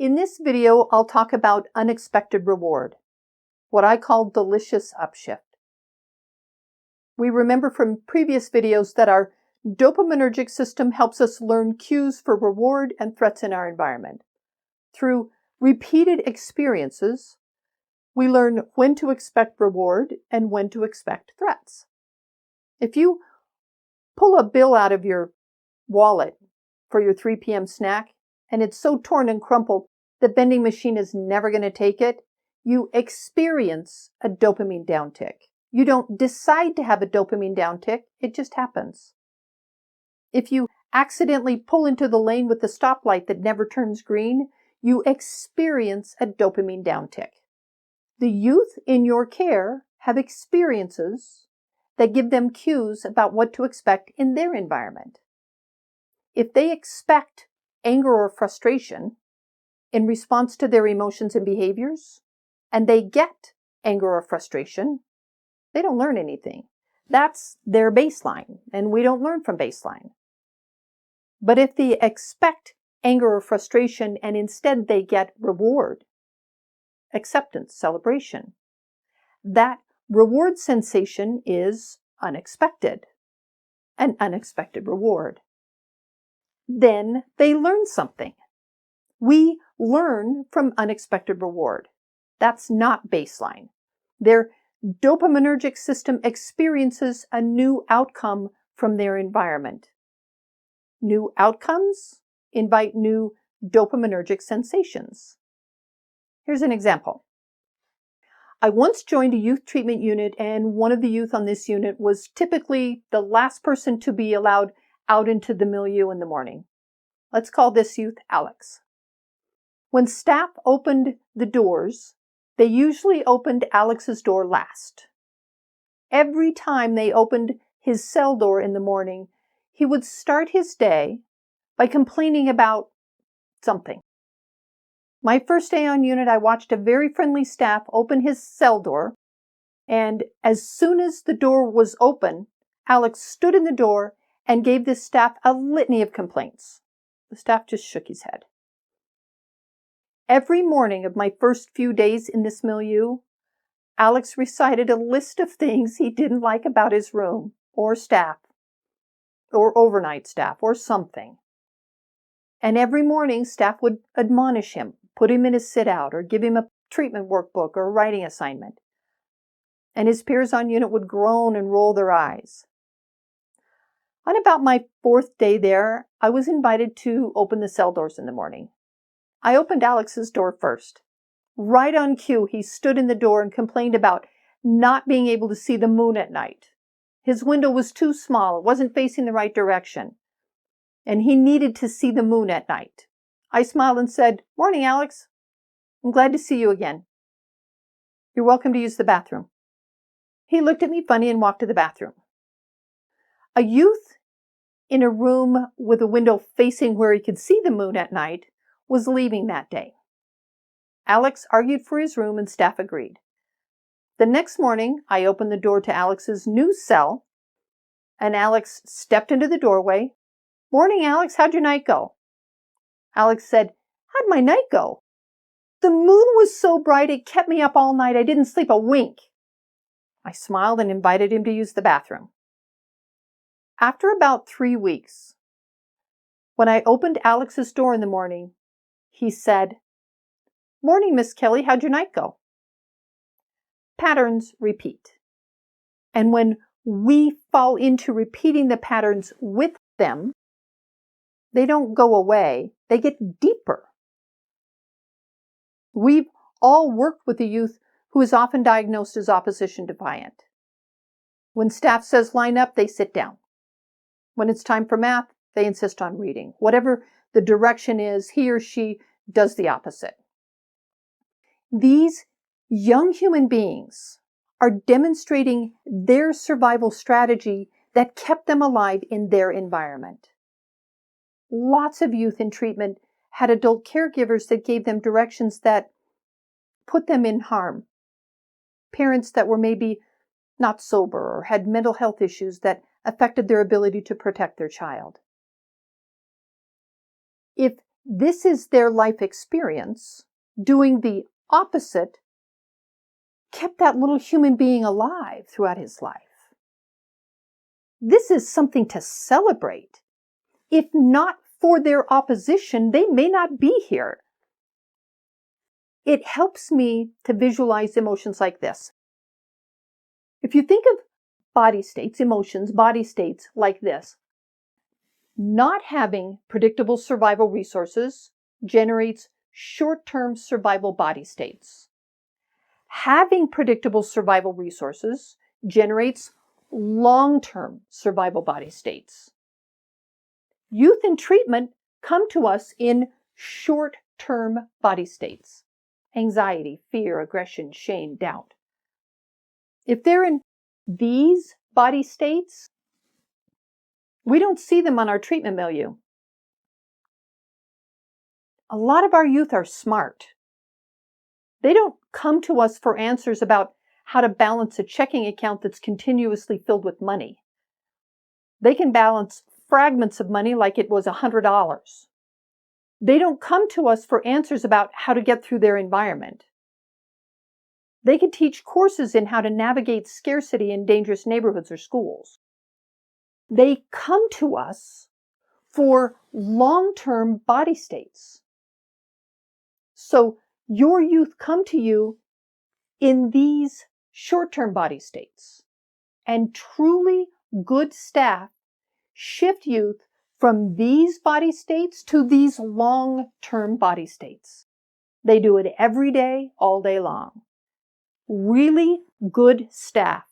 In this video, I'll talk about unexpected reward, what I call delicious upshift. We remember from previous videos that our dopaminergic system helps us learn cues for reward and threats in our environment. Through repeated experiences, we learn when to expect reward and when to expect threats. If you pull a bill out of your wallet for your 3 p.m. snack, and it's so torn and crumpled, the vending machine is never going to take it, you experience a dopamine downtick. You don't decide to have a dopamine downtick, it just happens. If you accidentally pull into the lane with the stoplight that never turns green, you experience a dopamine downtick. The youth in your care have experiences that give them cues about what to expect in their environment. If they expect anger or frustration in response to their emotions and behaviors, and they get anger or frustration, they don't learn anything. That's their baseline, and we don't learn from baseline. But if they expect anger or frustration and instead they get reward, acceptance, celebration, that reward sensation is unexpected, an unexpected reward. Then they learn something. We learn from unexpected reward. That's not baseline. Their dopaminergic system experiences a new outcome from their environment. New outcomes invite new dopaminergic sensations. Here's an example. I once joined a youth treatment unit, and one of the youth on this unit was typically the last person to be allowed out into the milieu in the morning. Let's call this youth Alex. When staff opened the doors, they usually opened Alex's door last. Every time they opened his cell door in the morning, he would start his day by complaining about something. My first day on unit, I watched a very friendly staff open his cell door, and as soon as the door was open, Alex stood in the door and gave this staff a litany of complaints. The staff just shook his head. Every morning of my first few days in this milieu, Alex recited a list of things he didn't like about his room, or staff, or overnight staff, or something. And every morning, staff would admonish him, put him in a sit-out, or give him a treatment workbook or a writing assignment. And his peers on unit would groan and roll their eyes. On about my fourth day there, I was invited to open the cell doors in the morning. I opened Alex's door first. Right on cue, he stood in the door and complained about not being able to see the moon at night. His window was too small, it wasn't facing the right direction, and he needed to see the moon at night. I smiled and said, "Morning, Alex. I'm glad to see you again. You're welcome to use the bathroom." He looked at me funny and walked to the bathroom. A youth in a room with a window facing where he could see the moon at night was leaving that day. Alex argued for his room and staff agreed. The next morning, I opened the door to Alex's new cell, and Alex stepped into the doorway. "Morning, Alex. How'd your night go?" Alex said, "How'd my night go? The moon was so bright it kept me up all night. I didn't sleep a wink." I smiled and invited him to use the bathroom. After about 3 weeks, when I opened Alex's door in the morning, he said, "Morning, Miss Kelly. How'd your night go?" Patterns repeat. And when we fall into repeating the patterns with them, they don't go away, they get deeper. We've all worked with a youth who is often diagnosed as opposition defiant. When staff says line up, they sit down. When it's time for math, they insist on reading. Whatever the direction is, he or she does the opposite. These young human beings are demonstrating their survival strategy that kept them alive in their environment. Lots of youth in treatment had adult caregivers that gave them directions that put them in harm. Parents that were maybe not sober or had mental health issues that affected their ability to protect their child. If this is their life experience, doing the opposite kept that little human being alive throughout his life. This is something to celebrate. If not for their opposition, they may not be here. It helps me to visualize emotions like this. If you think of body states, emotions, body states like this, not having predictable survival resources generates short-term survival body states. Having predictable survival resources generates long-term survival body states. Youth in treatment come to us in short-term body states: anxiety, fear, aggression, shame, doubt. If they're in these body states, we don't see them on our treatment milieu. A lot of our youth are smart. They don't come to us for answers about how to balance a checking account that's continuously filled with money. They can balance fragments of money like it was $100. They don't come to us for answers about how to get through their environment. They can teach courses in how to navigate scarcity in dangerous neighborhoods or schools. They come to us for long-term body states. So your youth come to you in these short-term body states. And truly good staff shift youth from these body states to these long-term body states. They do it every day, all day long. Really good staff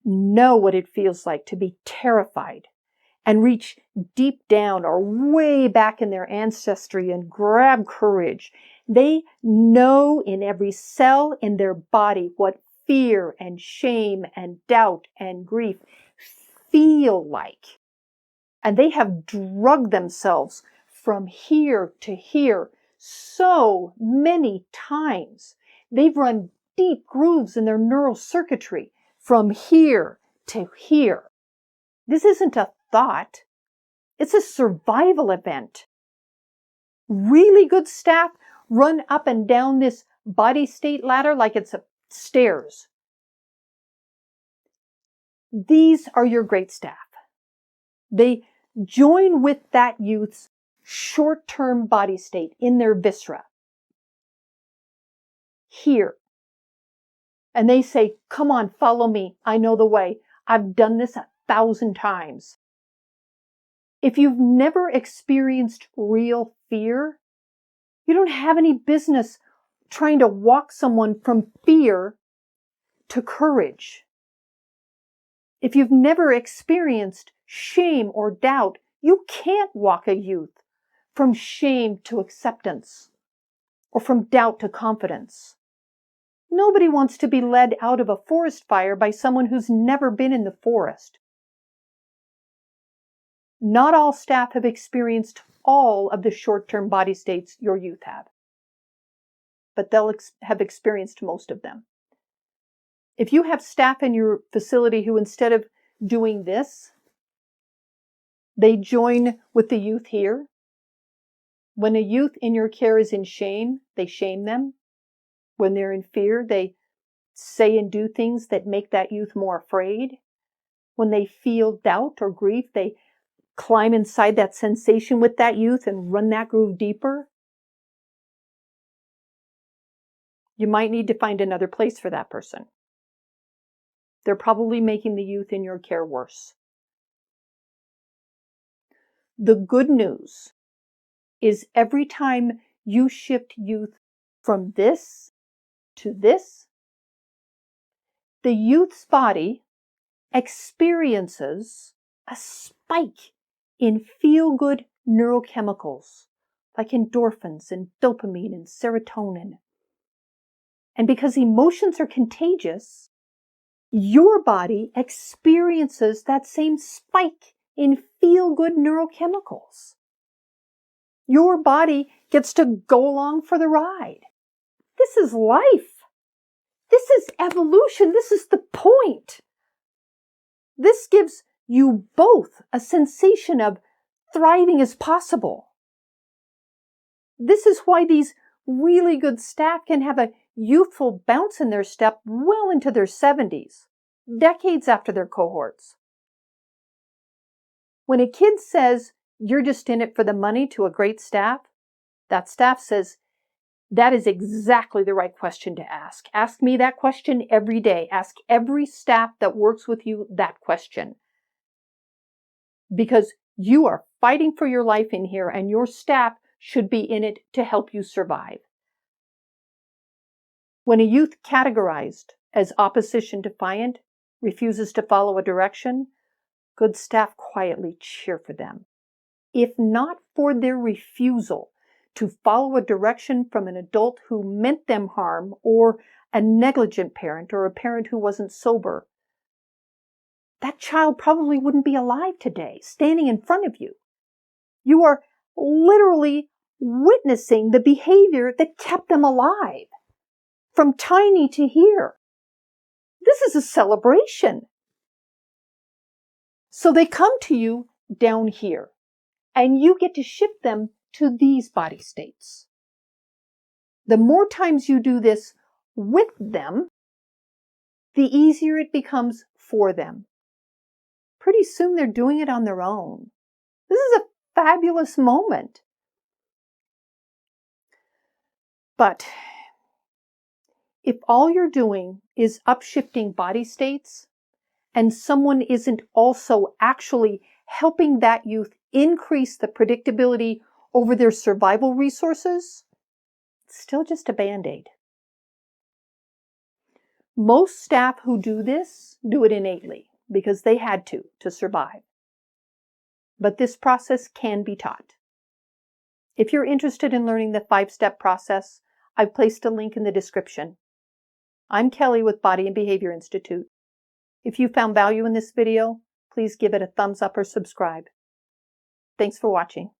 know what it feels like to be terrified and reach deep down or way back in their ancestry and grab courage. They know in every cell in their body what fear and shame and doubt and grief feel like. And they have drugged themselves from here to here so many times. They've run deep grooves in their neural circuitry from here to here. This isn't a thought. It's a survival event. Really good staff run up and down this body state ladder like it's stairs. These are your great staff. They join with that youth's short-term body state in their viscera. Here. And they say, come on, follow me. I know the way. I've done this 1,000 times. If you've never experienced real fear, you don't have any business trying to walk someone from fear to courage. If you've never experienced shame or doubt, you can't walk a youth from shame to acceptance or from doubt to confidence. Nobody wants to be led out of a forest fire by someone who's never been in the forest. Not all staff have experienced all of the short-term body states your youth have, but they'll have experienced most of them. If you have staff in your facility who, instead of doing this, they join with the youth here. When a youth in your care is in shame, they shame them. When they're in fear, they say and do things that make that youth more afraid. When they feel doubt or grief, they climb inside that sensation with that youth and run that groove deeper. You might need to find another place for that person. They're probably making the youth in your care worse. The good news is every time you shift youth from this to this, the youth's body experiences a spike in feel-good neurochemicals like endorphins and dopamine and serotonin. And because emotions are contagious, your body experiences that same spike in feel-good neurochemicals. Your body gets to go along for the ride. This is life. This is evolution. This is the point. This gives you both a sensation of thriving is possible. This is why these really good staff can have a youthful bounce in their step well into their 70s, decades after their cohorts. When a kid says, "You're just in it for the money," to a great staff, that staff says, "That is exactly the right question to ask. Ask me that question every day. Ask every staff that works with you that question. Because you are fighting for your life in here, and your staff should be in it to help you survive." When a youth categorized as opposition defiant refuses to follow a direction, good staff quietly cheer for them. If not for their refusal to follow a direction from an adult who meant them harm, or a negligent parent, or a parent who wasn't sober, that child probably wouldn't be alive today, standing in front of you. You are literally witnessing the behavior that kept them alive, from tiny to here. This is a celebration. So they come to you down here, and you get to shift them to these body states. The more times you do this with them, the easier it becomes for them. Pretty soon they're doing it on their own. This is a fabulous moment. But if all you're doing is upshifting body states, and someone isn't also actually helping that youth increase the predictability over their survival resources, it's still just a Band-Aid. Most staff who do this do it innately because they had to survive. But this process can be taught. If you're interested in learning the 5-step process, I've placed a link in the description. I'm Kelly with Body and Behavior Institute. If you found value in this video, please give it a thumbs up or subscribe. Thanks for watching.